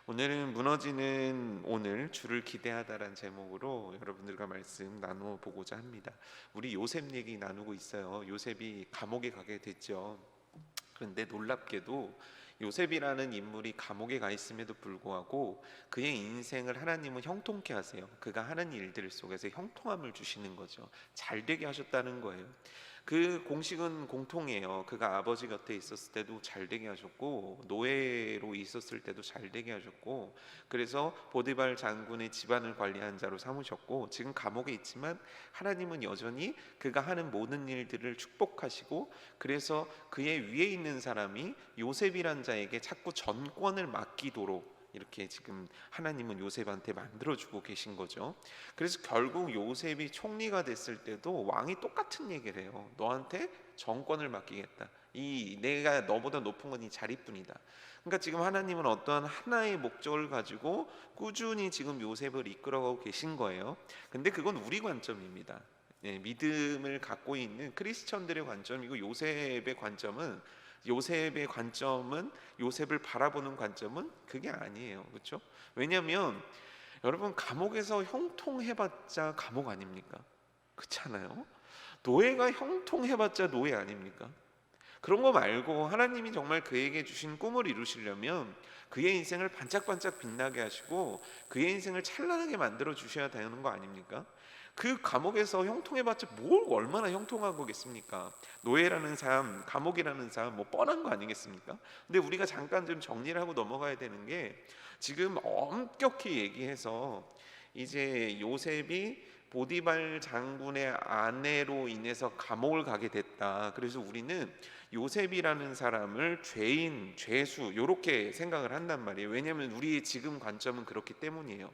오늘은 무너지는 오늘 주를 기대하다란 제목으로 여러분들과 말씀 나누어 보고자 합니다. 우리 요셉 얘기 나누고 있어요. 요셉이 감옥에 가게 됐죠. 그런데 놀랍게도 요셉이라는 인물이 감옥에 가 있음에도 불구하고 그의 인생을 하나님은 형통케 하세요. 그가 하는 일들 속에서 형통함을 주시는 거죠. 잘 되게 하셨다는 거예요. 그 공식은 공통이에요. 그가 아버지 곁에 있었을 때도 잘 되게 하셨고, 노예로 있었을 때도 잘 되게 하셨고, 그래서 보디발 장군의 집안을 관리한 자로 삼으셨고, 지금 감옥에 있지만 하나님은 여전히 그가 하는 모든 일들을 축복하시고, 그래서 그의 위에 있는 사람이 요셉이란 자에게 자꾸 전권을 맡기도록 이렇게 지금 하나님은 요셉한테 만들어주고 계신 거죠. 그래서 결국 요셉이 총리가 됐을 때도 왕이 똑같은 얘기를 해요. 너한테 정권을 맡기겠다. 이 내가 너보다 높은 건 이 자리뿐이다. 그러니까 지금 하나님은 어떠한 하나의 목적을 가지고 꾸준히 지금 요셉을 이끌어가고 계신 거예요. 근데 그건 우리 관점입니다. 믿음을 갖고 있는 크리스천들의 관점이고, 요셉의 관점은 요셉을 바라보는 관점은 그게 아니에요. 그렇죠? 왜냐하면 여러분, 감옥에서 형통해봤자 감옥 아닙니까? 그렇잖아요. 노예가 형통해봤자 노예 아닙니까? 그런 거 말고 하나님이 정말 그에게 주신 꿈을 이루시려면 그의 인생을 반짝반짝 빛나게 하시고 그의 인생을 찬란하게 만들어 주셔야 되는 거 아닙니까? 그 감옥에서 형통해봤자 뭘 얼마나 형통한 거겠습니까? 노예라는 삶, 감옥이라는 삶, 뭐 뻔한 거 아니겠습니까? 근데 우리가 잠깐 좀 정리를 하고 넘어가야 되는 게, 지금 엄격히 얘기해서 이제 요셉이 보디발 장군의 아내로 인해서 감옥을 가게 됐다. 그래서 우리는 요셉이라는 사람을 죄인, 죄수 이렇게 생각을 한단 말이에요. 왜냐하면 우리의 지금 관점은 그렇기 때문이에요.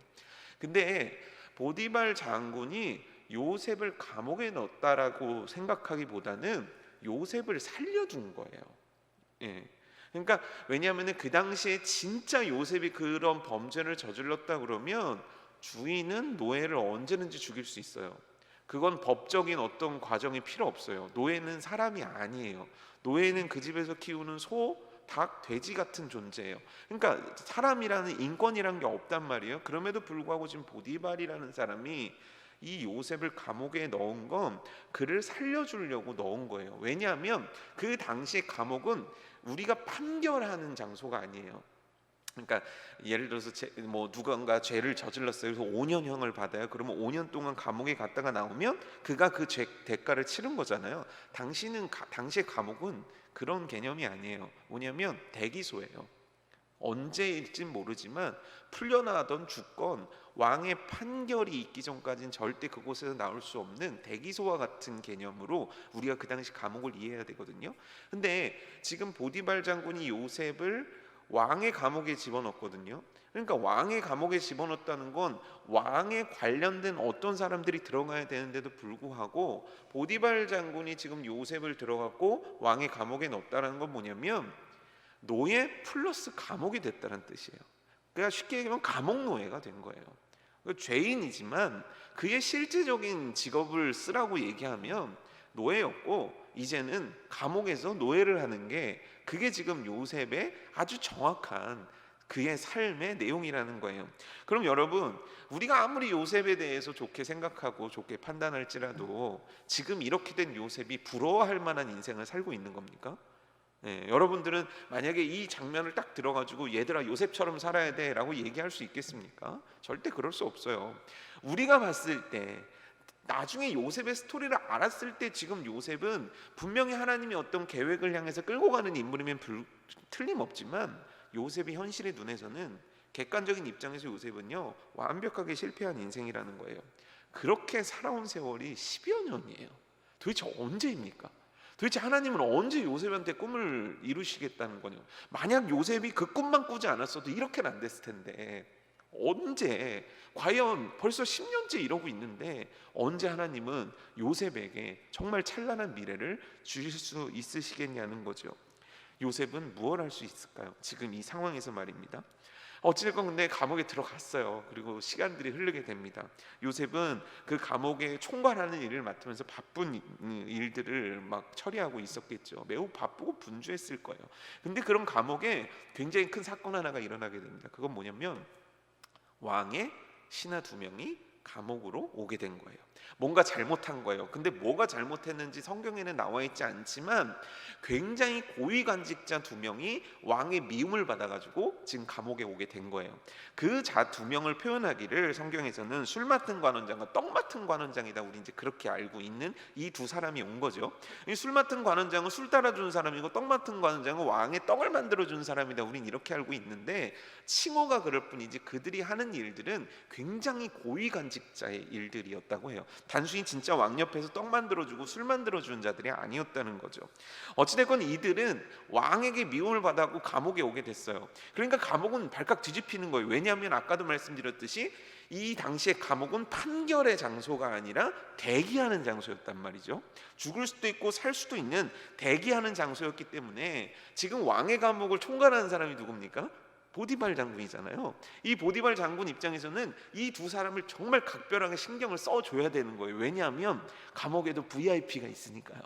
근데 보디발 장군이 요셉을 감옥에 넣었다라고 생각하기보다는 요셉을 살려준 거예요. 예. 그러니까 왜냐하면 그 당시에 진짜 요셉이 그런 범죄를 저질렀다 그러면 주인은 노예를 언제든지 죽일 수 있어요. 그건 법적인 어떤 과정이 필요 없어요. 노예는 사람이 아니에요. 노예는 그 집에서 키우는 소, 닭, 돼지 같은 존재예요. 그러니까 사람이라는 인권이란 게 없단 말이에요. 그럼에도 불구하고 지금 보디발이라는 사람이 이 요셉을 감옥에 넣은 건 그를 살려주려고 넣은 거예요. 왜냐하면 그 당시 감옥은 우리가 판결하는 장소가 아니에요. 그러니까 예를 들어서 뭐 누군가 죄를 저질렀어요. 그래서 5년형을 받아요. 그러면 5년 동안 감옥에 갔다가 나오면 그가 그 죄 대가를 치른 거잖아요. 당시의 감옥은 그런 개념이 아니에요. 뭐냐면 대기소예요. 언제일진 모르지만 풀려나던 주건, 왕의 판결이 있기 전까지는 절대 그곳에서 나올 수 없는 대기소와 같은 개념으로 우리가 그 당시 감옥을 이해해야 되거든요. 근데 지금 보디발 장군이 요셉을 왕의 감옥에 집어넣었거든요. 그러니까 왕의 감옥에 집어넣었다는 건 왕에 관련된 어떤 사람들이 들어가야 되는데도 불구하고 보디발 장군이 지금 요셉을 들어갔고 왕의 감옥에 넣었다는 건 뭐냐면 노예 플러스 감옥이 됐다는 뜻이에요. 그러니까 쉽게 얘기하면 감옥 노예가 된 거예요. 죄인이지만 그의 실제적인 직업을 쓰라고 얘기하면 노예였고, 이제는 감옥에서 노예를 하는 게 그게 지금 요셉의 아주 정확한 그의 삶의 내용이라는 거예요. 그럼 여러분, 우리가 아무리 요셉에 대해서 좋게 생각하고 좋게 판단할지라도 지금 이렇게 된 요셉이 부러워할 만한 인생을 살고 있는 겁니까? 여러분들은 만약에 이 장면을 딱 들어가지고 얘들아 요셉처럼 살아야 돼 라고 얘기할 수 있겠습니까? 절대 그럴 수 없어요. 우리가 봤을 때, 나중에 요셉의 스토리를 알았을 때 지금 요셉은 분명히 하나님이 어떤 계획을 향해서 끌고 가는 인물이면 틀림없지만, 요셉이 현실의 눈에서는, 객관적인 입장에서 요셉은요 완벽하게 실패한 인생이라는 거예요. 그렇게 살아온 세월이 10여 년이에요. 도대체 언제입니까? 도대체 하나님은 언제 요셉한테 꿈을 이루시겠다는 거냐? 만약 요셉이 그 꿈만 꾸지 않았어도 이렇게는 안 됐을 텐데, 언제, 과연 벌써 10년째 이러고 있는데 언제 하나님은 요셉에게 정말 찬란한 미래를 주실 수 있으시겠냐는 거죠. 요셉은 무엇 할 수 있을까요? 지금 이 상황에서 말입니다. 어찌됐건 근데 감옥에 들어갔어요. 그리고 시간들이 흐르게 됩니다. 요셉은 그 감옥에 총괄하는 일을 맡으면서 바쁜 일들을 막 처리하고 있었겠죠. 매우 바쁘고 분주했을 거예요. 근데 그런 감옥에 굉장히 큰 사건 하나가 일어나게 됩니다. 그건 뭐냐면 왕의 신하 2명이 감옥으로 오게 된 거예요. 뭔가 잘못한 거예요. 근데 뭐가 잘못했는지 성경에는 나와 있지 않지만 굉장히 고위관직자 2명이 왕의 미움을 받아가지고 지금 감옥에 오게 된 거예요. 그 자 2명을 표현하기를 성경에서는 술 맡은 관원장과 떡 맡은 관원장이다. 우리 이제 그렇게 알고 있는 이 두 사람이 온 거죠. 이 술 맡은 관원장은 술 따라준 사람이고 떡 맡은 관원장은 왕의 떡을 만들어준 사람이다. 우린 이렇게 알고 있는데 칭호가 그럴 뿐이지 그들이 하는 일들은 굉장히 고위관직자의 일들이었다고 해요. 단순히 진짜 왕 옆에서 떡 만들어주고 술 만들어주는 자들이 아니었다는 거죠. 어찌됐건 이들은 왕에게 미움을 받아고 감옥에 오게 됐어요. 그러니까 감옥은 발칵 뒤집히는 거예요. 왜냐하면 아까도 말씀드렸듯이 이 당시에 감옥은 판결의 장소가 아니라 대기하는 장소였단 말이죠. 죽을 수도 있고 살 수도 있는 대기하는 장소였기 때문에 지금 왕의 감옥을 총괄하는 사람이 누굽니까? 보디발 장군이잖아요. 이 보디발 장군 입장에서는 이 두 사람을 정말 각별하게 신경을 써줘야 되는 거예요. 왜냐하면 감옥에도 VIP가 있으니까요.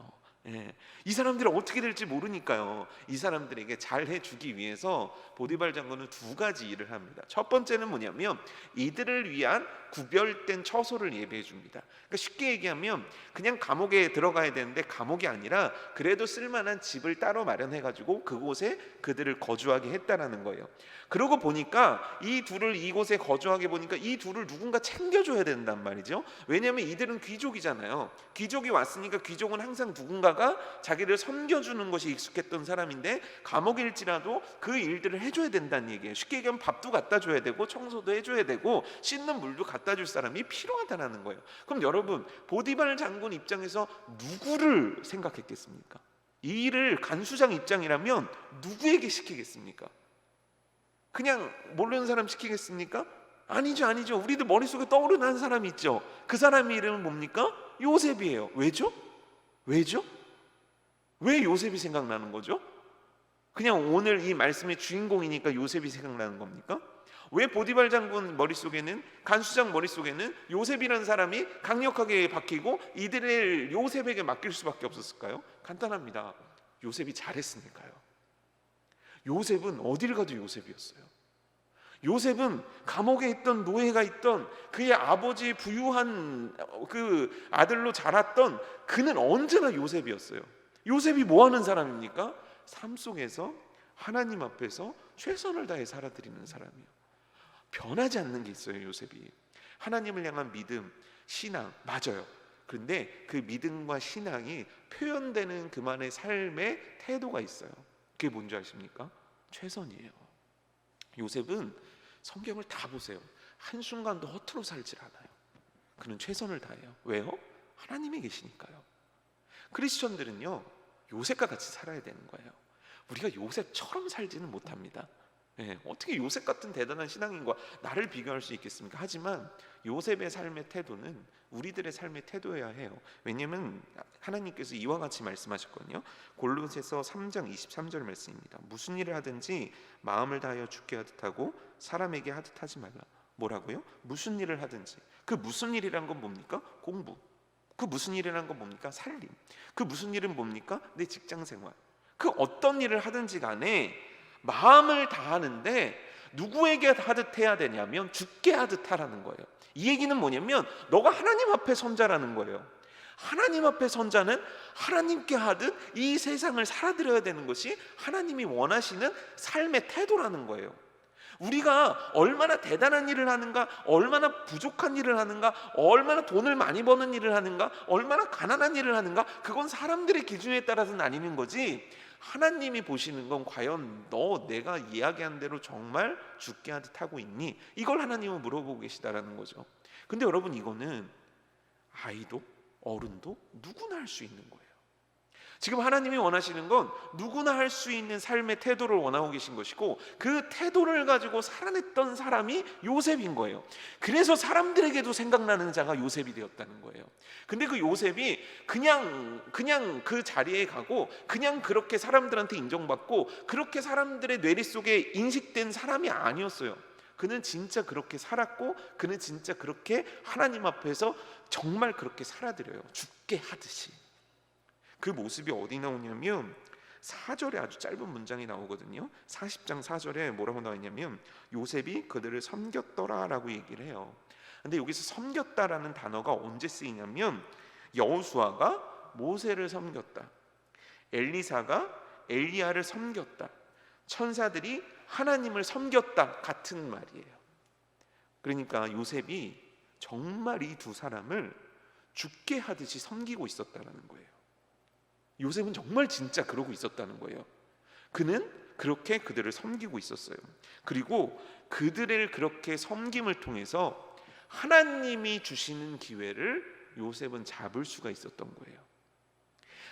예. 이 사람들이 어떻게 될지 모르니까요. 이 사람들에게 잘 해주기 위해서 보디발 장군은 2가지 일을 합니다. 첫 번째는 뭐냐면 이들을 위한 구별된 처소를 예배해 줍니다. 그러니까 쉽게 얘기하면 그냥 감옥에 들어가야 되는데 감옥이 아니라 그래도 쓸만한 집을 따로 마련해 가지고 그곳에 그들을 거주하게 했다라는 거예요. 그러고 보니까 이 둘을 이곳에 거주하게 보니까 이 둘을 누군가 챙겨줘야 된단 말이죠. 왜냐하면 이들은 귀족이잖아요. 귀족이 왔으니까 귀족은 항상 누군가가 자기를 섬겨주는 것이 익숙했던 사람인데 감옥일지라도 그 일들을 해줘야 된다는 얘기예요. 쉽게 얘기하면 밥도 갖다 줘야 되고 청소도 해줘야 되고 씻는 물도 갖다 줄 사람이 필요하다는 거예요. 그럼 여러분 보디발 장군 입장에서 누구를 생각했겠습니까? 이 일을 간수장 입장이라면 누구에게 시키겠습니까? 그냥 모르는 사람 시키겠습니까? 아니죠, 아니죠. 우리들 머릿속에 떠오르는 한 사람이 있죠. 그 사람의 이름은 뭡니까? 요셉이에요. 왜죠? 왜죠? 왜 요셉이 생각나는 거죠? 그냥 오늘 이 말씀의 주인공이니까 요셉이 생각나는 겁니까? 왜 보디발 장군 머릿속에는, 간수장 머릿속에는 요셉이라는 사람이 강력하게 박히고 이들을 요셉에게 맡길 수밖에 없었을까요? 간단합니다. 요셉이 잘했으니까요. 요셉은 어딜 가도 요셉이었어요. 요셉은 감옥에 있던 노예가 있던 그의 아버지 부유한 그 아들로 자랐던 그는 언제나 요셉이었어요. 요셉이 뭐 하는 사람입니까? 삶 속에서 하나님 앞에서 최선을 다해 살아드리는 사람이에요. 변하지 않는 게 있어요. 요셉이 하나님을 향한 믿음, 신앙 맞아요. 그런데 그 믿음과 신앙이 표현되는 그만의 삶의 태도가 있어요. 그게 뭔지 아십니까? 최선이에요. 요셉은 성경을 다 보세요. 한순간도 허투루 살질 않아요. 그는 최선을 다해요. 왜요? 하나님이 계시니까요. 크리스천들은요 요셉과 같이 살아야 되는 거예요. 우리가 요셉처럼 살지는 못합니다. 어떻게 요셉 같은 대단한 신앙인과 나를 비교할 수 있겠습니까? 하지만 요셉의 삶의 태도는 우리들의 삶의 태도여야 해요. 왜냐하면 하나님께서 이와 같이 말씀하셨거든요. 골로새서 3장 23절 말씀입니다. 무슨 일을 하든지 마음을 다하여 주께 하듯 하고 사람에게 하듯 하지 말라. 뭐라고요? 무슨 일을 하든지. 그 무슨 일이란 건 뭡니까? 공부. 그 무슨 일이란 건 뭡니까? 살림. 그 무슨 일은 뭡니까? 내 직장 생활. 그 어떤 일을 하든지 간에 마음을 다하는데 누구에게 하듯 해야 되냐면 주께 하듯 하라는 거예요. 이 얘기는 뭐냐면 너가 하나님 앞에 선자라는 거예요. 하나님 앞에 선자는 하나님께 하듯 이 세상을 살아드려야 되는 것이 하나님이 원하시는 삶의 태도라는 거예요. 우리가 얼마나 대단한 일을 하는가, 얼마나 부족한 일을 하는가, 얼마나 돈을 많이 버는 일을 하는가, 얼마나 가난한 일을 하는가, 그건 사람들의 기준에 따라서 나뉘는 거지 하나님이 보시는 건 과연 너 내가 이야기한 대로 정말 죽게 하듯 하고 있니? 이걸 하나님은 물어보고 계시다라는 거죠. 근데 여러분 이거는 아이도 어른도 누구나 할 수 있는 거예요. 지금 하나님이 원하시는 건 누구나 할 수 있는 삶의 태도를 원하고 계신 것이고, 그 태도를 가지고 살아냈던 사람이 요셉인 거예요. 그래서 사람들에게도 생각나는 자가 요셉이 되었다는 거예요. 근데 그 요셉이 그냥 그 자리에 가고 그냥 그렇게 사람들한테 인정받고 그렇게 사람들의 뇌리 속에 인식된 사람이 아니었어요. 그는 진짜 그렇게 살았고, 그는 진짜 그렇게 하나님 앞에서 정말 그렇게 살아드려요. 죽게 하듯이. 그 모습이 어디 나오냐면 4절에 아주 짧은 문장이 나오거든요. 40장 4절에 뭐라고 나와 있냐면 요셉이 그들을 섬겼더라 라고 얘기를 해요. 근데 여기서 섬겼다라는 단어가 언제 쓰이냐면 여호수아가 모세를 섬겼다, 엘리사가 엘리야를 섬겼다, 천사들이 하나님을 섬겼다 같은 말이에요. 그러니까 요셉이 정말 이 두 사람을 죽게 하듯이 섬기고 있었다는 거예요. 요셉은 정말 진짜 그러고 있었다는 거예요. 그는 그렇게 그들을 섬기고 있었어요. 그리고 그들을 그렇게 섬김을 통해서 하나님이 주시는 기회를 요셉은 잡을 수가 있었던 거예요.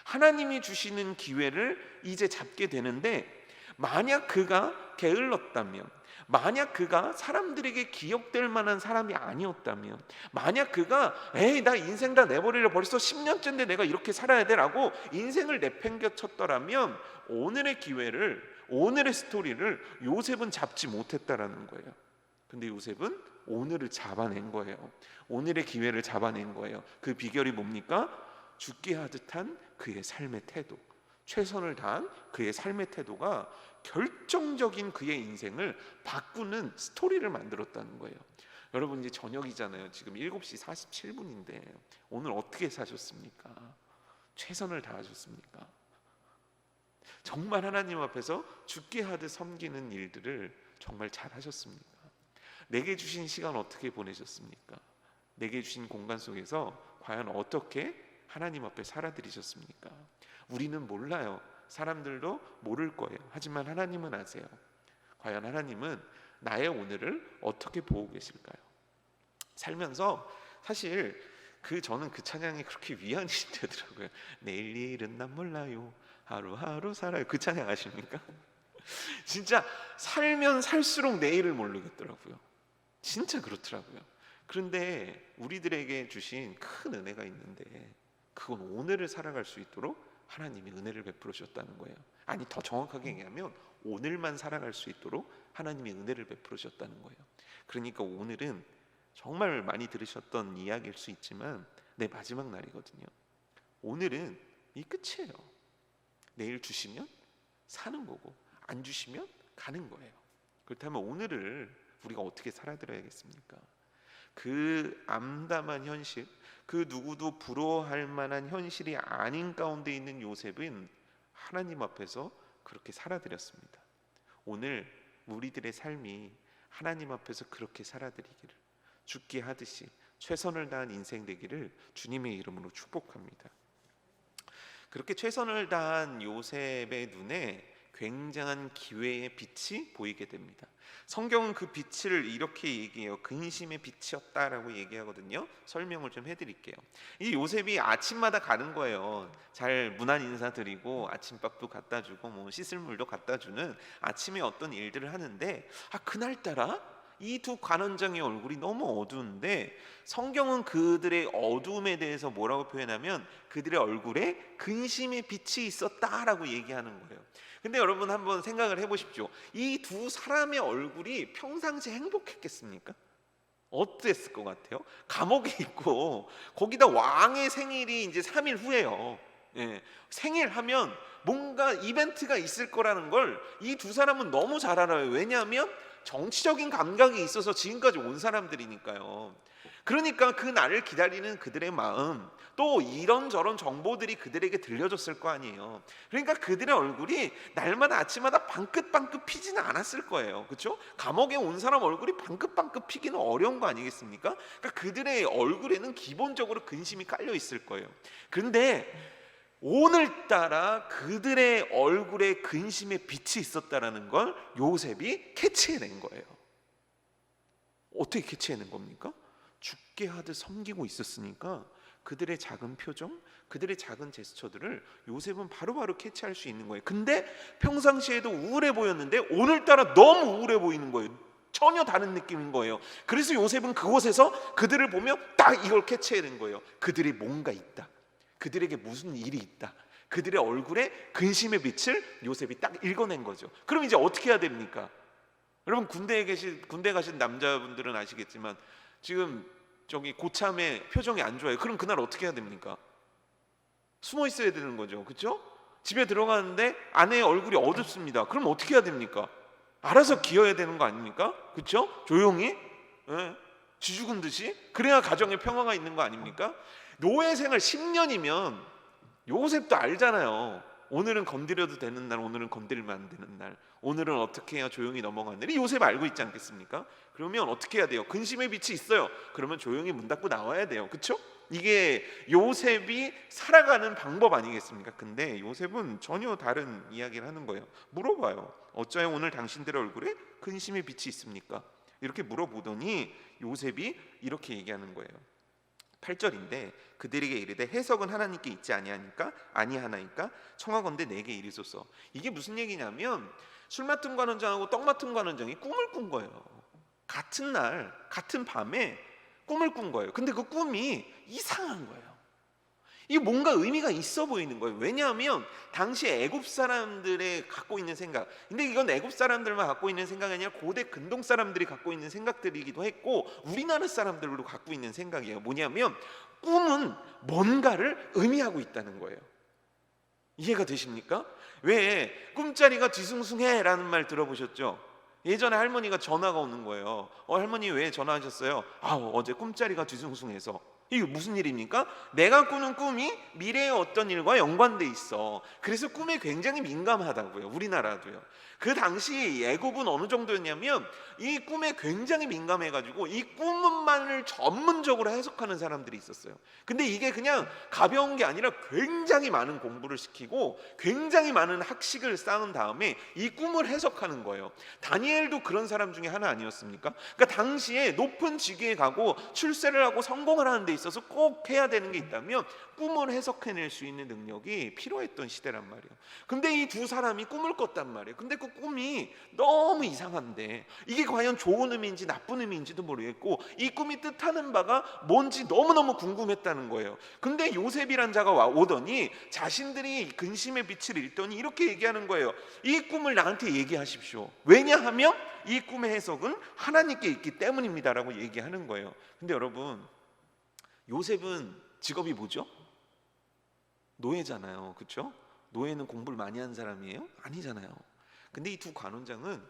하나님이 주시는 기회를 이제 잡게 되는데, 만약 그가 게을렀다면, 만약 그가 사람들에게 기억될 만한 사람이 아니었다면, 만약 그가 에이 나 인생 다 내버리려 벌써 10년째인데 내가 이렇게 살아야 돼 라고 인생을 내팽개쳤더라면 오늘의 기회를, 오늘의 스토리를 요셉은 잡지 못했다라는 거예요. 근데 요셉은 오늘을 잡아낸 거예요. 오늘의 기회를 잡아낸 거예요. 그 비결이 뭡니까? 죽게 하듯한 그의 삶의 태도, 최선을 다한 그의 삶의 태도가 결정적인 그의 인생을 바꾸는 스토리를 만들었다는 거예요. 여러분, 이제 저녁이잖아요. 지금 7시 47분인데 오늘 어떻게 사셨습니까? 최선을 다하셨습니까? 정말 하나님 앞에서 죽게 하듯 섬기는 일들을 정말 잘 하셨습니까? 내게 주신 시간 어떻게 보내셨습니까? 내게 주신 공간 속에서 과연 어떻게 하나님 앞에 살아들이셨습니까? 우리는 몰라요. 사람들도 모를 거예요. 하지만 하나님은 아세요. 과연 하나님은 나의 오늘을 어떻게 보고 계실까요? 살면서 사실 저는 그 찬양이 그렇게 위안이 되더라고요. 내일 일은 난 몰라요, 하루하루 살아요. 그 찬양 아십니까? 진짜 살면 살수록 내일을 모르겠더라고요. 진짜 그렇더라고요. 그런데 우리들에게 주신 큰 은혜가 있는데, 그건 오늘을 살아갈 수 있도록 하나님이 은혜를 베풀어 주셨다는 거예요. 아니, 더 정확하게 얘기하면 오늘만 살아갈 수 있도록 하나님이 은혜를 베풀어 주셨다는 거예요. 그러니까 오늘은 정말 많이 들으셨던 이야기일 수 있지만 내 마지막 날이거든요. 오늘은 이 끝이에요. 내일 주시면 사는 거고 안 주시면 가는 거예요. 그렇다면 오늘을 우리가 어떻게 살아들어야겠습니까? 그 암담한 현실, 그 누구도 부러워할 만한 현실이 아닌 가운데 있는 요셉은 하나님 앞에서 그렇게 살아드렸습니다. 오늘 우리들의 삶이 하나님 앞에서 그렇게 살아드리기를, 죽게 하듯이 최선을 다한 인생 되기를 주님의 이름으로 축복합니다. 그렇게 최선을 다한 요셉의 눈에 굉장한 기회의 빛이 보이게 됩니다. 성경은 그 빛을 이렇게 얘기해요. 근심의 빛이었다라고 얘기하거든요. 설명을 좀 해드릴게요. 이 요셉이 아침마다 가는 거예요. 잘 문안 인사드리고 아침밥도 갖다 주고 뭐 씻을 물도 갖다 주는 아침에 어떤 일들을 하는데, 그날따라 이 두 관원장의 얼굴이 너무 어두운데 성경은 그들의 어두움에 대해서 뭐라고 표현하면 그들의 얼굴에 근심의 빛이 있었다라고 얘기하는 거예요. 근데 여러분 한번 생각을 해보십시오. 이 두 사람의 얼굴이 평상시 행복했겠습니까? 어땠을 것 같아요? 감옥에 있고 거기다 왕의 생일이 이제 3일 후예요. 생일하면 뭔가 이벤트가 있을 거라는 걸 이 두 사람은 너무 잘 알아요. 왜냐하면 정치적인 감각이 있어서 지금까지 온 사람들이니까요. 그러니까 그 날을 기다리는 그들의 마음, 또 이런저런 정보들이 그들에게 들려줬을 거 아니에요. 그러니까 그들의 얼굴이 날마다 아침마다 방긋방긋 피지는 않았을 거예요. 그렇죠? 감옥에 온 사람 얼굴이 방긋방긋 피기는 어려운 거 아니겠습니까? 그러니까 그들의 얼굴에는 기본적으로 근심이 깔려 있을 거예요. 그런데 오늘따라 그들의 얼굴에 근심의 빛이 있었다라는 걸 요셉이 캐치해낸 거예요. 어떻게 캐치해낸 겁니까? 죽게 하듯 섬기고 있었으니까 그들의 작은 표정, 그들의 작은 제스처들을 요셉은 바로바로 캐치할 수 있는 거예요. 근데 평상시에도 우울해 보였는데 오늘따라 너무 우울해 보이는 거예요. 전혀 다른 느낌인 거예요. 그래서 요셉은 그곳에서 그들을 보며 딱 이걸 캐치해낸 거예요. 그들이 뭔가 있다. 그들에게 무슨 일이 있다. 그들의 얼굴에 근심의 빛을 요셉이 딱 읽어낸 거죠. 그럼 이제 어떻게 해야 됩니까? 여러분 군대 가신 남자분들은 아시겠지만 지금 저기 고참의 표정이 안 좋아요. 그럼 그날 어떻게 해야 됩니까? 숨어 있어야 되는 거죠. 그렇죠? 집에 들어가는데 아내의 얼굴이 어둡습니다. 그럼 어떻게 해야 됩니까? 알아서 기어야 되는 거 아닙니까? 그렇죠? 조용히 쥐 죽은 듯이 그래야 가정에 평화가 있는 거 아닙니까? 노예 생활 10년이면 요셉도 알잖아요. 오늘은 건드려도 되는 날, 오늘은 건드리면 안 되는 날, 오늘은 어떻게 해야 조용히 넘어가는 날. 요셉 알고 있지 않겠습니까? 그러면 어떻게 해야 돼요? 근심의 빛이 있어요. 그러면 조용히 문 닫고 나와야 돼요. 그렇죠? 이게 요셉이 살아가는 방법 아니겠습니까? 근데 요셉은 전혀 다른 이야기를 하는 거예요. 물어봐요. 어쩌여 오늘 당신들의 얼굴에 근심의 빛이 있습니까? 이렇게 물어보더니 요셉이 이렇게 얘기하는 거예요. 8절인데 그들에게 이르되 해석은 하나님께 있지 아니하나이까 청하건대 내게 이르소서. 이게 무슨 얘기냐면 술 맡은 관원장하고 떡 맡은 관원장이 꿈을 꾼 거예요. 같은 날 같은 밤에 꿈을 꾼 거예요. 근데 그 꿈이 이상한 거예요. 이게 뭔가 의미가 있어 보이는 거예요. 왜냐하면 당시 애굽 사람들의 갖고 있는 생각, 근데 이건 애굽 사람들만 갖고 있는 생각이 아니라 고대 근동 사람들이 갖고 있는 생각들이기도 했고 우리나라 사람들도 갖고 있는 생각이에요. 뭐냐면 꿈은 뭔가를 의미하고 있다는 거예요. 이해가 되십니까? 왜 꿈자리가 뒤숭숭해 라는 말 들어보셨죠? 예전에 할머니가 전화가 오는 거예요. 할머니 왜 전화하셨어요? 어제 꿈자리가 뒤숭숭해서. 이게 무슨 일입니까? 내가 꾸는 꿈이 미래의 어떤 일과 연관돼 있어. 그래서 꿈에 굉장히 민감하다고요. 우리나라도요. 그 당시 애굽은 어느 정도였냐면 이 꿈에 굉장히 민감해가지고 이 꿈만을 전문적으로 해석하는 사람들이 있었어요. 근데 이게 그냥 가벼운 게 아니라 굉장히 많은 공부를 시키고 굉장히 많은 학식을 쌓은 다음에 이 꿈을 해석하는 거예요. 다니엘도 그런 사람 중에 하나 아니었습니까? 그러니까 당시에 높은 직위에 가고 출세를 하고 성공을 하는 데 있어서 꼭 해야 되는 게 있다면 꿈을 해석해낼 수 있는 능력이 필요했던 시대란 말이에요. 근데 이 두 사람이 꿈을 꿨단 말이에요. 근데 그 꿈이 너무 이상한데 이게 과연 좋은 의미인지 나쁜 의미인지도 모르겠고 이 꿈이 뜻하는 바가 뭔지 너무너무 궁금했다는 거예요. 근데 요셉이란 자가 오더니 자신들이 근심의 빛을 읽더니 이렇게 얘기하는 거예요. 이 꿈을 나한테 얘기하십시오. 왜냐하면 이 꿈의 해석은 하나님께 있기 때문입니다라고 얘기하는 거예요. 근데 여러분, 요셉은 직업이 뭐죠? 노예잖아요. 그렇죠? 노예는 공부를 많이 한 사람이에요? 아니잖아요. 근데 이 두 관원장은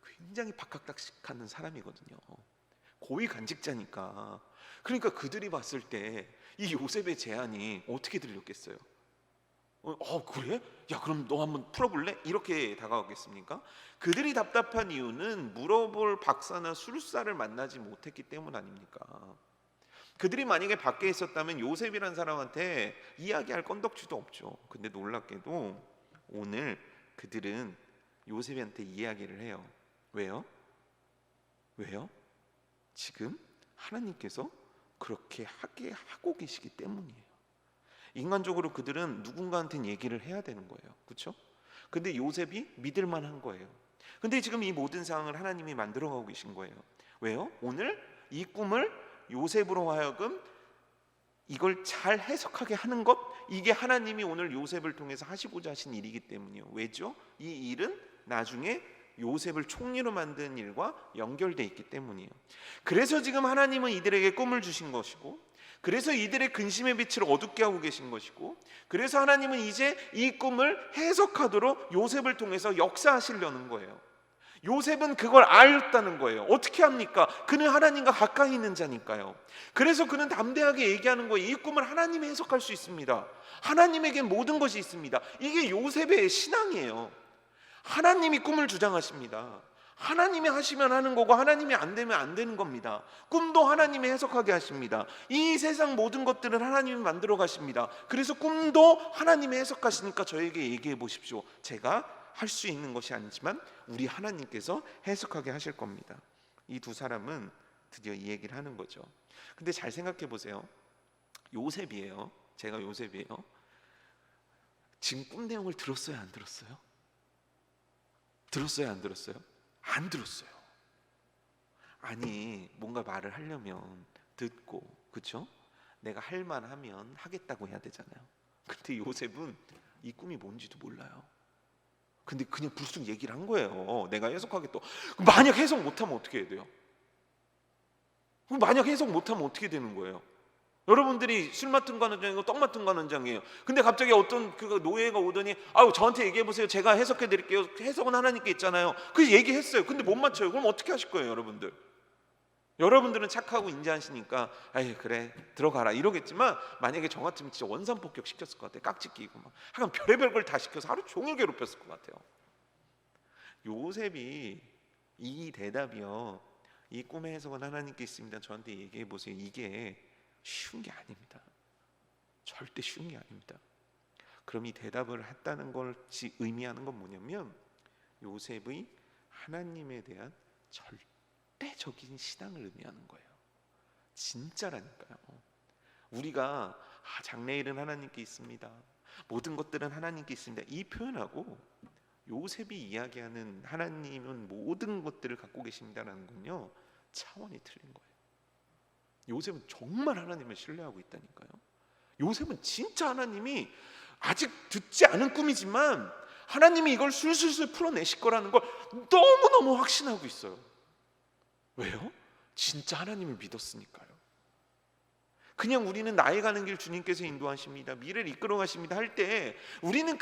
굉장히 박학다식하는 사람이거든요. 고위 간직자니까. 그러니까 그들이 봤을 때 이 요셉의 제안이 어떻게 들렸겠어요? 그래? 야, 그럼 너 한번 풀어볼래? 이렇게 다가오겠습니까? 그들이 답답한 이유는 물어볼 박사나 수르사를 만나지 못했기 때문 아닙니까? 그들이 만약에 밖에 있었다면 요셉이란 사람한테 이야기할 건덕지도 없죠. 근데 놀랍게도 오늘 그들은 요셉한테 이야기를 해요. 왜요? 지금 하나님께서 그렇게 하게 하고 계시기 때문이에요. 인간적으로 그들은 누군가한테는 얘기를 해야 되는 거예요. 그렇죠? 근데 요셉이 믿을 만한 거예요. 근데 지금 이 모든 상황을 하나님이 만들어가고 계신 거예요. 왜요? 오늘 이 꿈을 요셉으로 하여금 이걸 잘 해석하게 하는 것, 이게 하나님이 오늘 요셉을 통해서 하시고자 하신 일이기 때문이에요. 왜죠? 이 일은 나중에 요셉을 총리로 만드는 일과 연결되어 있기 때문이에요. 그래서 지금 하나님은 이들에게 꿈을 주신 것이고, 그래서 이들의 근심의 빛을 어둡게 하고 계신 것이고, 그래서 하나님은 이제 이 꿈을 해석하도록 요셉을 통해서 역사하시려는 거예요. 요셉은 그걸 알았다는 거예요. 어떻게 합니까? 그는 하나님과 가까이 있는 자니까요. 그래서 그는 담대하게 얘기하는 거예요. 이 꿈을 하나님이 해석할 수 있습니다. 하나님에게 모든 것이 있습니다. 이게 요셉의 신앙이에요. 하나님이 꿈을 주장하십니다. 하나님이 하시면 하는 거고 하나님이 안 되면 안 되는 겁니다. 꿈도 하나님이 해석하게 하십니다. 이 세상 모든 것들은 하나님이 만들어 가십니다. 그래서 꿈도 하나님이 해석하시니까 저에게 얘기해 보십시오. 제가 할 수 있는 것이 아니지만 우리 하나님께서 해석하게 하실 겁니다. 이 두 사람은 드디어 이 얘기를 하는 거죠. 근데 잘 생각해 보세요. 요셉이에요. 제가 요셉이에요. 지금 꿈 내용을 들었어요, 안 들었어요? 들었어요, 안 들었어요? 안 들었어요. 아니, 뭔가 말을 하려면 듣고, 그쵸? 내가 할 만하면 하겠다고 해야 되잖아요. 근데 요셉은 이 꿈이 뭔지도 몰라요. 근데 그냥 불쑥 얘기를 한 거예요. 내가 해석하겠다. 만약 해석 못하면 어떻게 해야 돼요? 만약 해석 못하면 어떻게 되는 거예요? 여러분들이 술 맡은 관원장이고 떡 맡은 관원장이에요. 근데 갑자기 어떤 그 노예가 오더니 아유 저한테 얘기해 보세요. 제가 해석해 드릴게요. 해석은 하나님께 있잖아요. 그 얘기했어요. 근데 못 맞춰요. 그럼 어떻게 하실 거예요, 여러분들? 여러분들은 착하고 인자하시니까 아이 그래 들어가라 이러겠지만 만약에 저 같으면 진짜 원산폭격 시켰을 것 같아요. 깍지 끼고 막 하여간 별의별 걸 다 시켜서 하루 종일 괴롭혔을 것 같아요. 요셉이 이 대답이요, 이 꿈의 해석은 하나님께 있습니다. 저한테 얘기해 보세요. 이게 쉬운 게 아닙니다. 절대 쉬운 게 아닙니다. 그럼 이 대답을 했다는 것이 의미하는 건 뭐냐면 요셉의 하나님에 대한 절대적인 신앙을 의미하는 거예요. 진짜라니까요. 우리가 장래일은 하나님께 있습니다. 모든 것들은 하나님께 있습니다. 이 표현하고 요셉이 이야기하는 하나님은 모든 것들을 갖고 계십니다라는 건요 차원이 틀린 거예요. 요셉은 정말 하나님을 신뢰하고 있다니까요. 요셉은 진짜 하나님이 아직 듣지 않은 꿈이지만 하나님이 이걸 술술술 풀어내실 거라는 걸 너무너무 확신하고 있어요. 왜요? 진짜 하나님을 믿었으니까요. 그냥 우리는 나의 가는 길 주님께서 인도하십니다, 미래를 이끌어 가십니다 할 때 우리는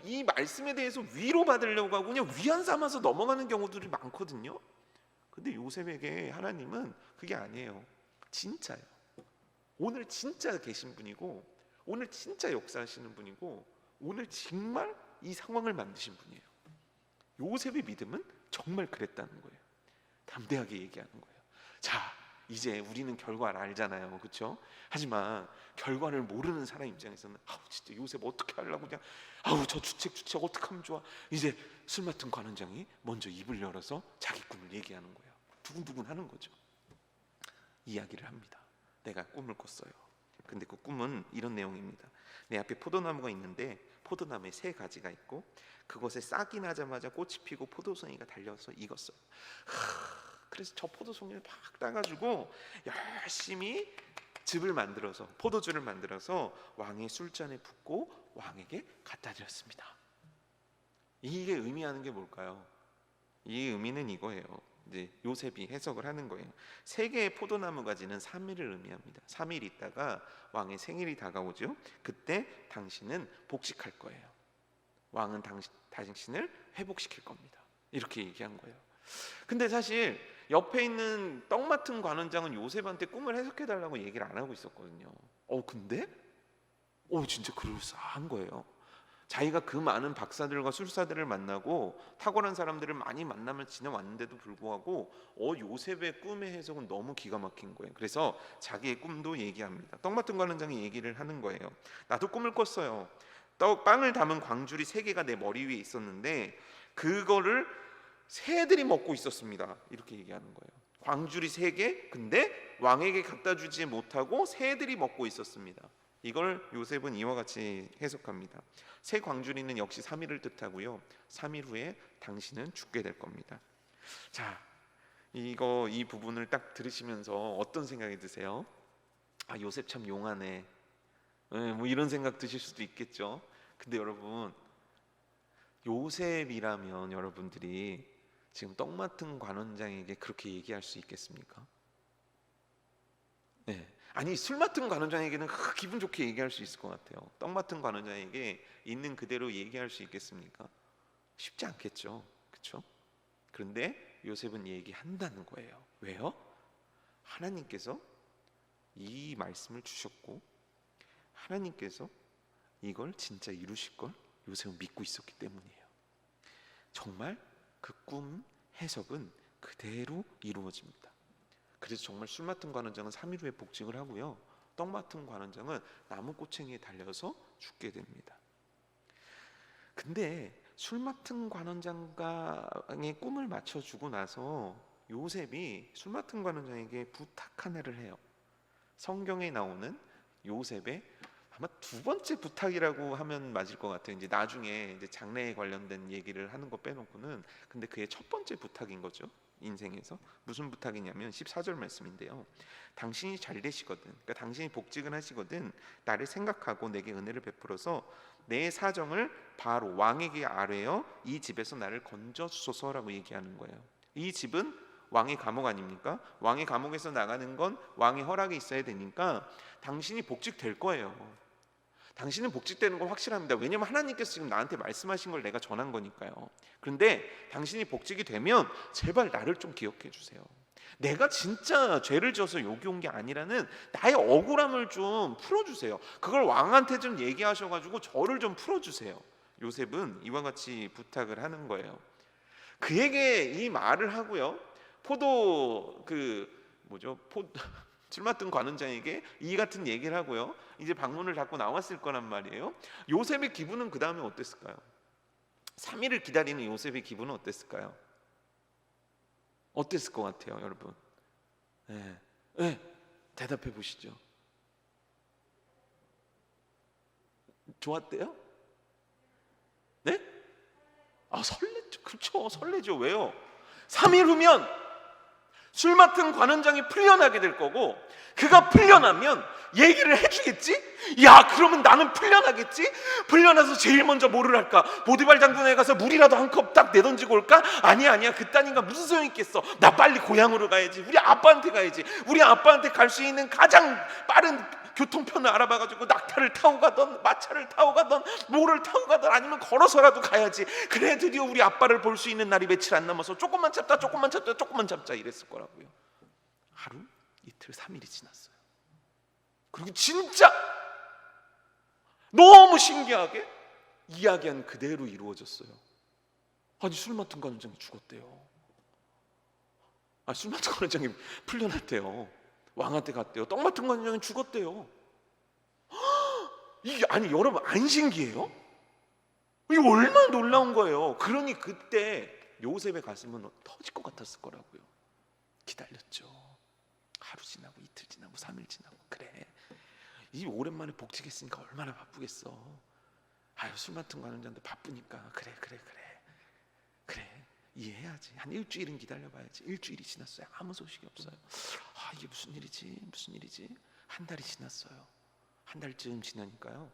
이 말씀에 대해서 위로받으려고 하고 그냥 위안 삼아서 넘어가는 경우들이 많거든요. 근데 요셉에게 하나님은 그게 아니에요. 진짜요. 오늘 진짜 계신 분이고 오늘 진짜 역사하시는 분이고 오늘 정말 이 상황을 만드신 분이에요. 요셉의 믿음은 정말 그랬다는 거예요. 담대하게 얘기하는 거예요. 자, 이제 우리는 결과를 알잖아요, 그렇죠? 하지만 결과를 모르는 사람 입장에서는 아우 진짜 요셉 어떻게 하려고 그냥 아우 저 주책 어떻게 하면 좋아. 이제 술 맡은 관원장이 먼저 입을 열어서 자기 꿈을 얘기하는 거예요. 두근두근 하는 거죠. 이야기를 합니다. 내가 꿈을 꿨어요. 근데 그 꿈은 이런 내용입니다. 내 앞에 포도나무가 있는데 포도나무에 세 가지가 있고 그것에 싹이 나자마자 꽃이 피고 포도송이가 달려서 익었어요. 그래서 저 포도송이를 팍 따가지고 열심히 즙을 만들어서 포도주를 만들어서 왕의 술잔에 붓고 왕에게 갖다 드렸습니다. 이게 의미하는 게 뭘까요? 이 의미는 이거예요. 이제 요셉이 해석을 하는 거예요. 세 개의 포도나무 가지는 3일을 의미합니다. 3일 있다가 왕의 생일이 다가오죠. 그때 당신은 복식할 거예요. 왕은 당신을 회복시킬 겁니다. 이렇게 얘기한 거예요. 근데 사실 옆에 있는 떡 맡은 관원장은 요셉한테 꿈을 해석해 달라고 얘기를 안 하고 있었거든요. 근데 진짜 그럴싸한 거예요. 자기가 그 많은 박사들과 술사들을 만나고 탁월한 사람들을 많이 만나면 지내왔는데도 불구하고 요셉의 꿈의 해석은 너무 기가 막힌 거예요. 그래서 자기의 꿈도 얘기합니다. 떡 맡은 관원장이 얘기를 하는 거예요. 나도 꿈을 꿨어요. 빵을 담은 광줄이 3개가 내 머리 위에 있었는데 그거를 새들이 먹고 있었습니다. 이렇게 얘기하는 거예요. 광줄이 3개, 근데 왕에게 갖다 주지 못하고 새들이 먹고 있었습니다. 이걸 요셉은 이와 같이 해석합니다. 새 광주리는 역시 3일을 뜻하고요. 3일 후에 당신은 죽게 될 겁니다. 자, 이 부분을 딱 들으시면서 어떤 생각이 드세요? 요셉 참 용하네. 뭐 이런 생각 드실 수도 있겠죠. 근데 여러분, 요셉이라면 여러분들이 지금 떡 맡은 관원장에게 그렇게 얘기할 수 있겠습니까? 네. 아니 술 맡은 관원장에게는 기분 좋게 얘기할 수 있을 것 같아요. 떡 맡은 관원장에게 있는 그대로 얘기할 수 있겠습니까? 쉽지 않겠죠, 그렇죠? 그런데 요셉은 얘기한다는 거예요. 왜요? 하나님께서 이 말씀을 주셨고 하나님께서 이걸 진짜 이루실 걸 요셉은 믿고 있었기 때문이에요. 정말 그 꿈 해석은 그대로 이루어집니다. 그래서 정말 술 맡은 관원장은 3일 후에 복직을 하고요. 떡 맡은 관원장은 나무 꼬챙이에 달려서 죽게 됩니다. 근데 술 맡은 관원장의 꿈을 맞춰주고 나서 요셉이 술 맡은 관원장에게 부탁 하나를 해요. 성경에 나오는 요셉의 아마 두 번째 부탁이라고 하면 맞을 것 같아요. 이제 나중에 이제 장래에 관련된 얘기를 하는 거 빼놓고는. 근데 그의 첫 번째 부탁인 거죠. 인생에서 무슨 부탁이냐면 14절 말씀인데요. 당신이 잘 되시거든, 그러니까 당신이 복직을 하시거든 나를 생각하고 내게 은혜를 베풀어서 내 사정을 바로 왕에게 아뢰어 이 집에서 나를 건져 주소서라고 얘기하는 거예요. 이 집은 왕의 감옥 아닙니까? 왕의 감옥에서 나가는 건 왕의 허락이 있어야 되니까 당신이 복직될 거예요. 당신은 복직되는 건 확실합니다. 왜냐하면 하나님께서 지금 나한테 말씀하신 걸 내가 전한 거니까요. 그런데 당신이 복직이 되면 제발 나를 좀 기억해 주세요. 내가 진짜 죄를 지어서 여기 온 게 아니라는 나의 억울함을 좀 풀어주세요. 그걸 왕한테 좀 얘기하셔가지고 저를 좀 풀어주세요. 요셉은 이와 같이 부탁을 하는 거예요. 그에게 이 말을 하고요, 술 맡은 관원장에게 이 같은 얘기를 하고요, 이제 방문을 닫고 나왔을 거란 말이에요. 요셉의 기분은 그 다음에 어땠을까요? 3일을 기다리는 요셉의 기분은 어땠을까요? 어땠을 것 같아요, 여러분? 네, 대답해 보시죠. 좋았대요? 네? 설레죠. 그렇죠, 설레죠. 왜요? 3일 후면 술 맡은 관원장이 풀려나게 될 거고, 그가 풀려나면 얘기를 해주겠지? 야, 그러면 나는 풀려나겠지? 풀려나서 제일 먼저 뭐를 할까? 보디발 장군에 가서 물이라도 한 컵 딱 내던지고 올까? 아니야, 그딴인가 무슨 소용이 있겠어. 나 빨리 고향으로 가야지. 우리 아빠한테 가야지. 우리 아빠한테 갈 수 있는 가장 빠른 교통편을 알아봐가지고 낙타를 타고 가던 마차를 타고 가던 뭐를 타고 가던 아니면 걸어서라도 가야지. 그래 드디어 우리 아빠를 볼 수 있는 날이 며칠 안 남아서 조금만 잡자 이랬을 거라고요. 하루, 이틀, 3일이 지났어요. 그리고 진짜 너무 신기하게 이야기한 그대로 이루어졌어요. 아니, 술 맡은 관원장이 죽었대요. 술 맡은 관원장이 풀려났대요. 왕한테 갔대요. 떡 맡은 관원장이 죽었대요. 이게, 아니 여러분, 안 신기해요? 이게 얼마나 놀라운 거예요. 그러니 그때 요셉의 가슴은 터질 것 같았을 거라고요. 기다렸죠. 하루 지나고 이틀 지나고 3일 지나고. 그래, 이 오랜만에 복직했으니까 얼마나 바쁘겠어. 술 맡은 관원장도 바쁘니까 그래 이해해야지. 한 일주일은 기다려봐야지. 일주일이 지났어요. 아무 소식이 없어요. 이게 무슨 일이지? 한 달이 지났어요. 한 달쯤 지나니까요,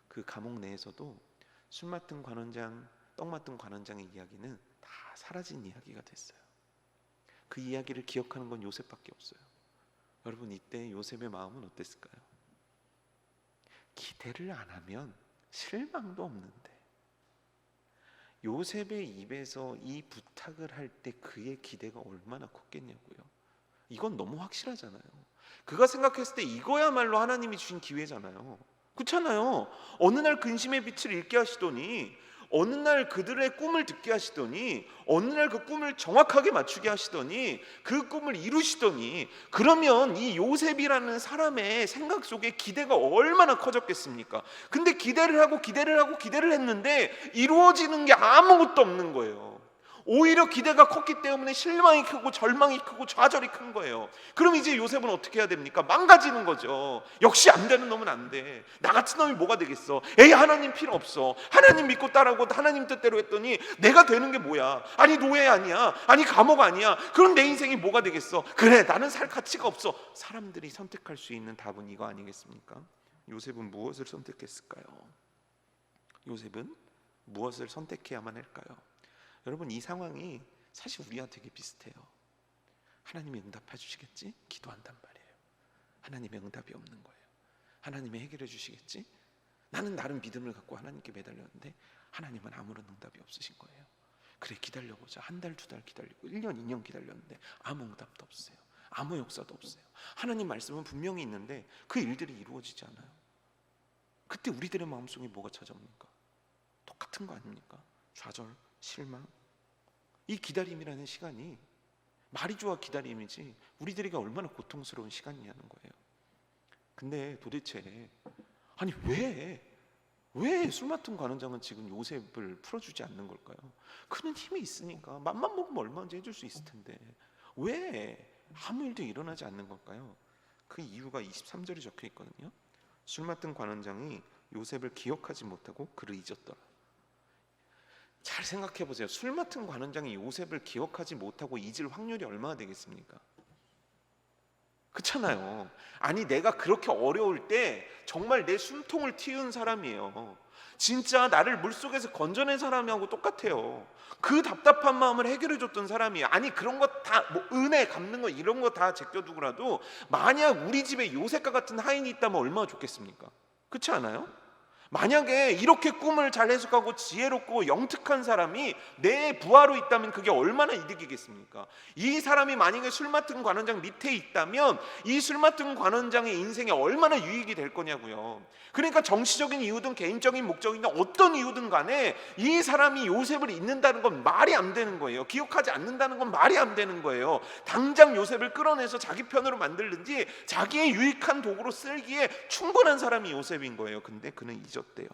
그 감옥 내에서도 술 맡은 관원장, 떡 맡은 관원장의 이야기는 다 사라진 이야기가 됐어요. 그 이야기를 기억하는 건 요셉밖에 없어요. 여러분, 이때 요셉의 마음은 어땠을까요? 기대를 안 하면 실망도 없는데, 요셉의 입에서 이 부탁을 할 때 그의 기대가 얼마나 컸겠냐고요. 이건 너무 확실하잖아요. 그가 생각했을 때 이거야말로 하나님이 주신 기회잖아요. 그렇잖아요. 어느 날 근심의 빛을 잃게 하시더니, 어느 날 그들의 꿈을 듣게 하시더니, 어느 날 그 꿈을 정확하게 맞추게 하시더니, 그 꿈을 이루시더니, 그러면 이 요셉이라는 사람의 생각 속에 기대가 얼마나 커졌겠습니까? 근데 기대를 하고 했는데 이루어지는 게 아무것도 없는 거예요. 오히려 기대가 컸기 때문에 실망이 크고 절망이 크고 좌절이 큰 거예요. 그럼 이제 요셉은 어떻게 해야 됩니까? 망가지는 거죠. 역시 안 되는 놈은 안 돼. 나 같은 놈이 뭐가 되겠어? 에이, 하나님 필요 없어. 하나님 믿고 따라오고 하나님 뜻대로 했더니 내가 되는 게 뭐야? 아니, 노예 아니야? 아니, 감옥 아니야? 그럼 내 인생이 뭐가 되겠어? 그래, 나는 살 가치가 없어. 사람들이 선택할 수 있는 답은 이거 아니겠습니까? 요셉은 무엇을 선택했을까요? 요셉은 무엇을 선택해야만 할까요? 여러분, 이 상황이 사실 우리와 되게 비슷해요. 하나님이 응답해 주시겠지? 기도한단 말이에요. 하나님의 응답이 없는 거예요. 하나님이 해결해 주시겠지? 나는 나름 믿음을 갖고 하나님께 매달렸는데 하나님은 아무런 응답이 없으신 거예요. 그래, 기다려보자. 한 달, 두 달 기다리고 1년, 2년 기다렸는데 아무 응답도 없어요. 아무 역사도 없어요. 하나님 말씀은 분명히 있는데 그 일들이 이루어지지 않아요. 그때 우리들의 마음속에 뭐가 찾아옵니까? 똑같은 거 아닙니까? 좌절, 실망. 이 기다림이라는 시간이 말이 좋아 기다림이지 우리들에게 얼마나 고통스러운 시간이냐는 거예요. 근데 도대체 아니 왜 술 맡은 관원장은 지금 요셉을 풀어주지 않는 걸까요? 그는 힘이 있으니까 맘만 먹으면 얼마든지 해줄 수 있을 텐데 왜 아무 일도 일어나지 않는 걸까요? 그 이유가 23절에 적혀 있거든요. 술 맡은 관원장이 요셉을 기억하지 못하고 그를 잊었더라. 잘 생각해 보세요. 술 맡은 관원장이 요셉을 기억하지 못하고 잊을 확률이 얼마나 되겠습니까? 그렇잖아요. 아니 내가 그렇게 어려울 때 정말 내 숨통을 틔운 사람이에요. 진짜 나를 물속에서 건져낸 사람하고 똑같아요. 그 답답한 마음을 해결해 줬던 사람이에요. 아니 그런 거 다 뭐 은혜 갚는 거 이런 거 다 제껴두고라도 만약 우리 집에 요셉과 같은 하인이 있다면 얼마나 좋겠습니까? 그렇지 않아요? 만약에 이렇게 꿈을 잘 해석하고 지혜롭고 영특한 사람이 내 부하로 있다면 그게 얼마나 이득이겠습니까? 이 사람이 만약에 술 맡은 관원장 밑에 있다면 이 술 맡은 관원장의 인생에 얼마나 유익이 될 거냐고요. 그러니까 정치적인 이유든 개인적인 목적이든 어떤 이유든 간에 이 사람이 요셉을 잊는다는 건 말이 안 되는 거예요. 기억하지 않는다는 건 말이 안 되는 거예요. 당장 요셉을 끌어내서 자기 편으로 만들든지 자기의 유익한 도구로 쓰기에 충분한 사람이 요셉인 거예요. 근데 그는 잊었대요.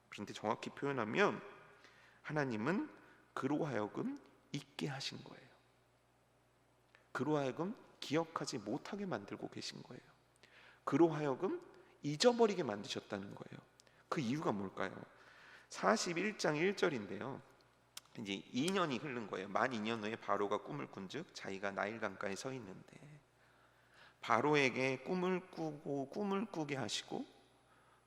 그런데 정확히 표현하면 하나님은 그로 하여금 잊게 하신 거예요. 그로 하여금 기억하지 못하게 만들고 계신 거예요. 그로 하여금 잊어버리게 만드셨다는 거예요. 그 이유가 뭘까요? 41장 1절인데요. 이제 2년이 흐른 거예요. 만 2년 후에 바로가 꿈을 꾼즉 자기가 나일 강가에 서 있는데 바로에게 꿈을 꾸게 하시고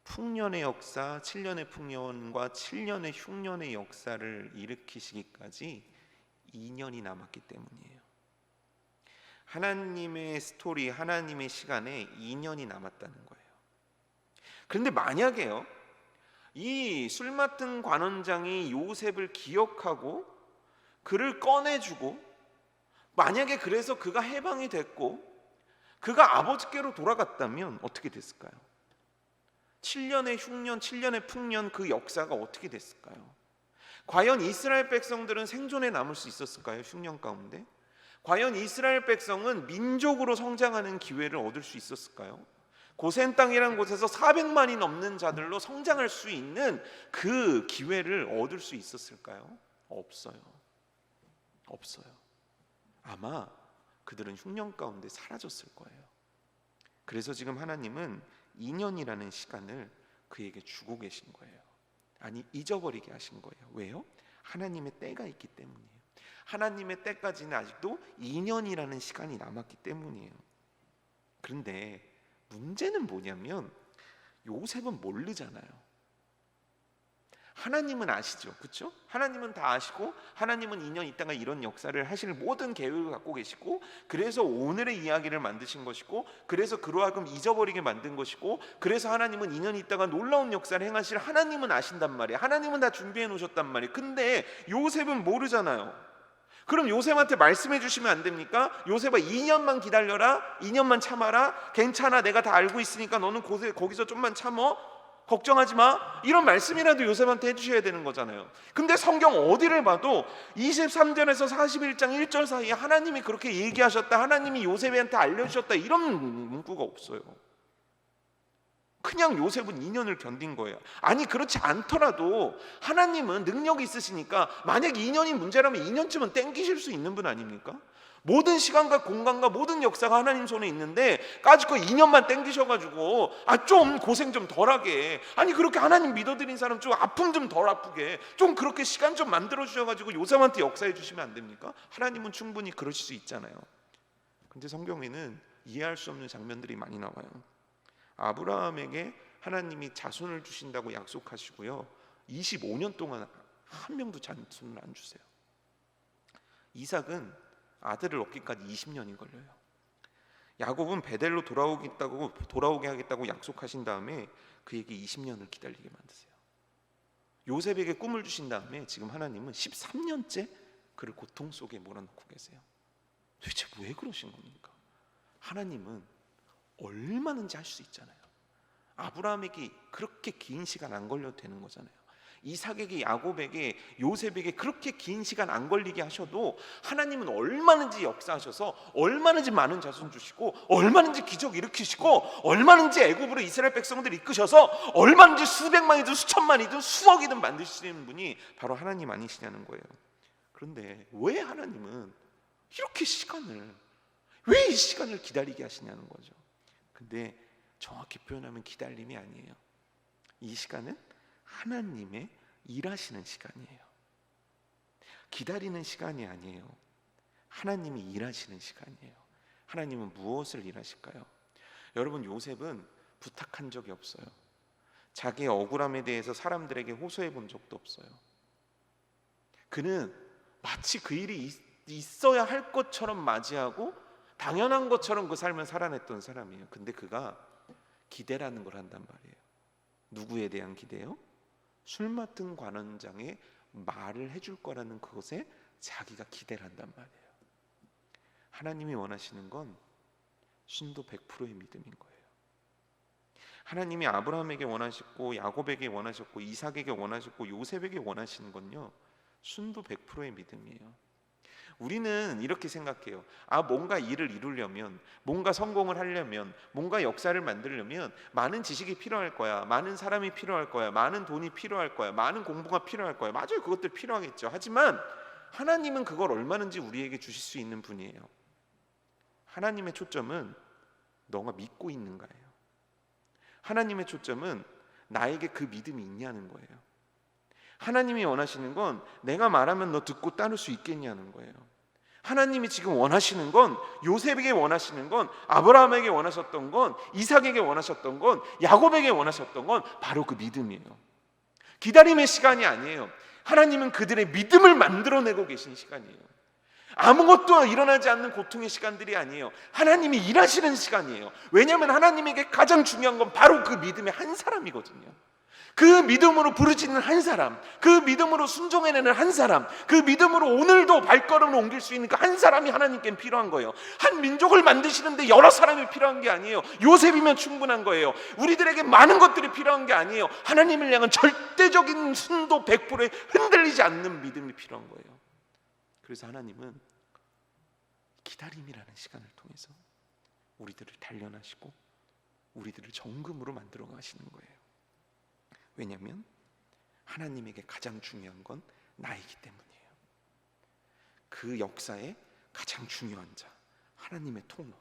풍년의 역사, 7년의 풍년과 7년의 흉년의 역사를 일으키시기까지 2년이 남았기 때문이에요. 하나님의 스토리, 하나님의 시간에 2년이 남았다는 거예요. 그런데 만약에요, 이 술 맡은 관원장이 요셉을 기억하고 그를 꺼내주고 만약에 그래서 그가 해방이 됐고 그가 아버지께로 돌아갔다면 어떻게 됐을까요? 7년의 흉년, 7년의 풍년 그 역사가 어떻게 됐을까요? 과연 이스라엘 백성들은 생존해 남을 수 있었을까요? 흉년 가운데? 과연 이스라엘 백성은 민족으로 성장하는 기회를 얻을 수 있었을까요? 고센 땅이라는 곳에서 400만이 넘는 자들로 성장할 수 있는 그 기회를 얻을 수 있었을까요? 없어요. 아마 그들은 흉년 가운데 사라졌을 거예요. 그래서 지금 하나님은 2년이라는 시간을 그에게 주고 계신 거예요. 아니 잊어버리게 하신 거예요. 왜요? 하나님의 때가 있기 때문이에요. 하나님의 때까지는 아직도 2년이라는 시간이 남았기 때문이에요. 그런데 문제는 뭐냐면 요셉은 모르잖아요. 하나님은 아시죠, 그렇죠? 하나님은 다 아시고 하나님은 2년 있다가 이런 역사를 하실 모든 계획을 갖고 계시고 그래서 오늘의 이야기를 만드신 것이고 그래서 그로 하여금 잊어버리게 만든 것이고 그래서 하나님은 2년 있다가 놀라운 역사를 행하실 하나님은 아신단 말이에요. 하나님은 다 준비해 놓으셨단 말이에요. 근데 요셉은 모르잖아요. 그럼 요셉한테 말씀해 주시면 안 됩니까? 요셉아 2년만 기다려라, 2년만 참아라, 괜찮아, 내가 다 알고 있으니까 너는 거기서 좀만 참어, 걱정하지 마, 이런 말씀이라도 요셉한테 해주셔야 되는 거잖아요. 근데 성경 어디를 봐도 23절에서 41장 1절 사이에 하나님이 그렇게 얘기하셨다, 하나님이 요셉한테 알려주셨다 이런 문구가 없어요. 그냥 요셉은 2년을 견딘 거예요. 아니 그렇지 않더라도 하나님은 능력이 있으시니까 만약 2년이 문제라면 2년쯤은 땡기실 수 있는 분 아닙니까? 모든 시간과 공간과 모든 역사가 하나님 손에 있는데 까짓거 2년만 땡기셔가지고 좀 고생 좀 덜하게, 아니 그렇게 하나님 믿어드린 사람 좀 아픔 좀 덜 아프게 좀 그렇게 시간 좀 만들어 주셔가지고 요셉한테 역사해 주시면 안 됩니까? 하나님은 충분히 그러실 수 있잖아요. 근데 성경에는 이해할 수 없는 장면들이 많이 나와요. 아브라함에게 하나님이 자손을 주신다고 약속하시고요 25년 동안 한 명도 자손을 안 주세요. 이삭은 아들을 얻기까지 20년이 걸려요. 야곱은 베델로 돌아오게 하겠다고 약속하신 다음에 그에게 20년을 기다리게 만드세요. 요셉에게 꿈을 주신 다음에 지금 하나님은 13년째 그를 고통 속에 몰아넣고 계세요. 도대체 왜 그러신 겁니까? 하나님은 얼마든지 할 수 있잖아요. 아브라함에게 그렇게 긴 시간 안 걸려도 되는 거잖아요. 이삭에게, 야곱에게, 요셉에게 그렇게 긴 시간 안 걸리게 하셔도 하나님은 얼마든지 역사하셔서 얼마든지 많은 자손 주시고 얼마든지 기적 일으키시고 얼마든지 애굽으로 이스라엘 백성들 이끄셔서 얼마든지 수백만이든 수천만이든 수억이든 만드시는 분이 바로 하나님 아니시냐는 거예요. 그런데 왜 하나님은 이렇게 왜 이 시간을 기다리게 하시냐는 거죠. 근데 정확히 표현하면 기다림이 아니에요. 이 시간은 하나님의 일하시는 시간이에요. 기다리는 시간이 아니에요. 하나님이 일하시는 시간이에요. 하나님은 무엇을 일하실까요? 여러분, 요셉은 부탁한 적이 없어요. 자기의 억울함에 대해서 사람들에게 호소해 본 적도 없어요. 그는 마치 그 일이 있어야 할 것처럼 맞이하고 당연한 것처럼 그 삶을 살아냈던 사람이에요. 근데 그가 기대라는 걸 한단 말이에요. 누구에 대한 기대요? 술 맡은 관원장의 말을 해줄 거라는 그것에 자기가 기대를 한단 말이에요. 하나님이 원하시는 건 순도 100%의 믿음인 거예요. 하나님이 아브라함에게 원하셨고 야곱에게 원하셨고 이삭에게 원하셨고 요셉에게 원하시는 건요, 순도 100%의 믿음이에요. 우리는 이렇게 생각해요. 뭔가 일을 이루려면, 뭔가 성공을 하려면, 뭔가 역사를 만들려면 많은 지식이 필요할 거야, 많은 사람이 필요할 거야, 많은 돈이 필요할 거야, 많은 공부가 필요할 거야. 맞아요, 그것들 필요하겠죠. 하지만 하나님은 그걸 얼마든지 우리에게 주실 수 있는 분이에요. 하나님의 초점은 너가 믿고 있는가예요. 하나님의 초점은 나에게 그 믿음이 있냐는 거예요. 하나님이 원하시는 건 내가 말하면 너 듣고 따를 수 있겠냐는 거예요. 하나님이 지금 원하시는 건, 요셉에게 원하시는 건, 아브라함에게 원하셨던 건, 이삭에게 원하셨던 건, 야곱에게 원하셨던 건 바로 그 믿음이에요. 기다림의 시간이 아니에요. 하나님은 그들의 믿음을 만들어내고 계신 시간이에요. 아무것도 일어나지 않는 고통의 시간들이 아니에요. 하나님이 일하시는 시간이에요. 왜냐하면 하나님에게 가장 중요한 건 바로 그 믿음의 한 사람이거든요. 그 믿음으로 부르짖는 한 사람, 그 믿음으로 순종해내는 한 사람, 그 믿음으로 오늘도 발걸음을 옮길 수 있는 그 한 사람이 하나님께 필요한 거예요. 한 민족을 만드시는데 여러 사람이 필요한 게 아니에요. 요셉이면 충분한 거예요. 우리들에게 많은 것들이 필요한 게 아니에요. 하나님을 향한 절대적인 순도 100%에 흔들리지 않는 믿음이 필요한 거예요. 그래서 하나님은 기다림이라는 시간을 통해서 우리들을 단련하시고 우리들을 정금으로 만들어 가시는 거예요. 왜냐하면 하나님에게 가장 중요한 건 나이기 때문이에요. 그 역사의 가장 중요한 자, 하나님의 통로,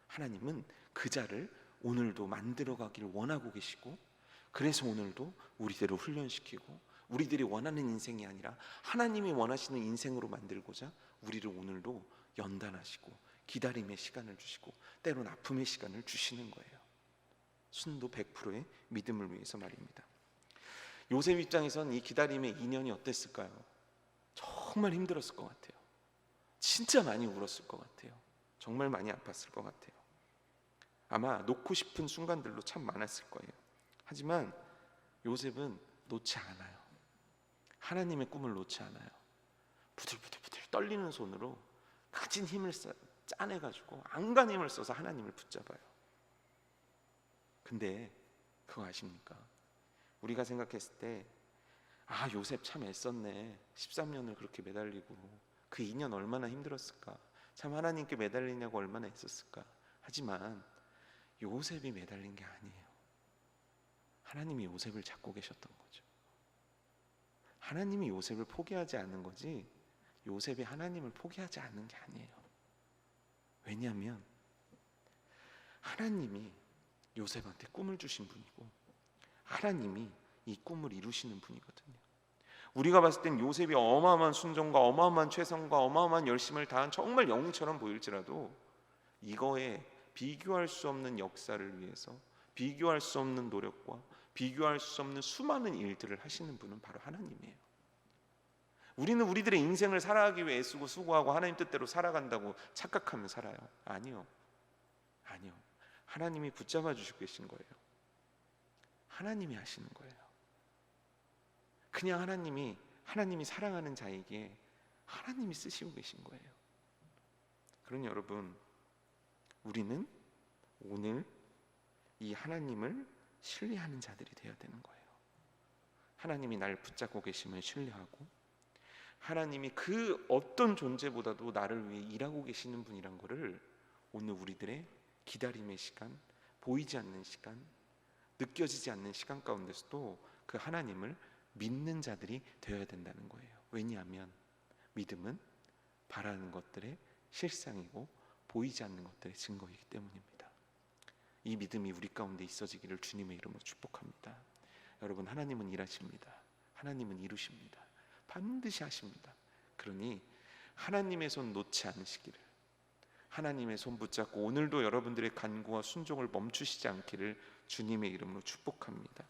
하나님은 그 자를 오늘도 만들어가기를 원하고 계시고, 그래서 오늘도 우리들을 훈련시키고 우리들이 원하는 인생이 아니라 하나님이 원하시는 인생으로 만들고자 우리를 오늘도 연단하시고 기다림의 시간을 주시고 때론 아픔의 시간을 주시는 거예요. 순도 100%의 믿음을 위해서 말입니다. 요셉 입장에선 이 기다림의 2년이 어땠을까요? 정말 힘들었을 것 같아요. 진짜 많이 울었을 것 같아요. 정말 많이 아팠을 것 같아요. 아마 놓고 싶은 순간들도 참 많았을 거예요. 하지만 요셉은 놓지 않아요. 하나님의 꿈을 놓지 않아요. 부들부들 떨리는 손으로 가진 힘을 짜내가지고 안간 힘을 써서 하나님을 붙잡아요. 근데 그거 아십니까? 우리가 생각했을 때 요셉 참 애썼네. 13년을 그렇게 매달리고 그 2년 얼마나 힘들었을까. 참 하나님께 매달리냐고 얼마나 애썼을까. 하지만 요셉이 매달린 게 아니에요. 하나님이 요셉을 잡고 계셨던 거죠. 하나님이 요셉을 포기하지 않는 거지 요셉이 하나님을 포기하지 않는 게 아니에요. 왜냐하면 하나님이 요셉한테 꿈을 주신 분이고 하나님이 이 꿈을 이루시는 분이거든요. 우리가 봤을 땐 요셉이 어마어마한 순종과 어마어마한 최선과 어마어마한 열심을 다한 정말 영웅처럼 보일지라도 이거에 비교할 수 없는 역사를 위해서 비교할 수 없는 노력과 비교할 수 없는 수많은 일들을 하시는 분은 바로 하나님이에요. 우리는 우리들의 인생을 살아가기 위해 애쓰고 수고하고 하나님 뜻대로 살아간다고 착각하며 살아요. 아니요. 하나님이 붙잡아 주시고 계신 거예요. 하나님이 하시는 거예요. 그냥 하나님이 사랑하는 자에게 하나님이 쓰시고 계신 거예요. 그러니 여러분, 우리는 오늘 이 하나님을 신뢰하는 자들이 되어야 되는 거예요. 하나님이 날 붙잡고 계심을 신뢰하고 하나님이 그 어떤 존재보다도 나를 위해 일하고 계시는 분이란 거를 오늘 우리들의 기다림의 시간, 보이지 않는 시간, 느껴지지 않는 시간 가운데서도 그 하나님을 믿는 자들이 되어야 된다는 거예요. 왜냐하면 믿음은 바라는 것들의 실상이고 보이지 않는 것들의 증거이기 때문입니다. 이 믿음이 우리 가운데 있어지기를 주님의 이름으로 축복합니다. 여러분, 하나님은 일하십니다. 하나님은 이루십니다. 반드시 하십니다. 그러니 하나님의 손 놓지 않으시기를, 하나님의 손 붙잡고 오늘도 여러분들의 간구와 순종을 멈추시지 않기를 주님의 이름으로 축복합니다.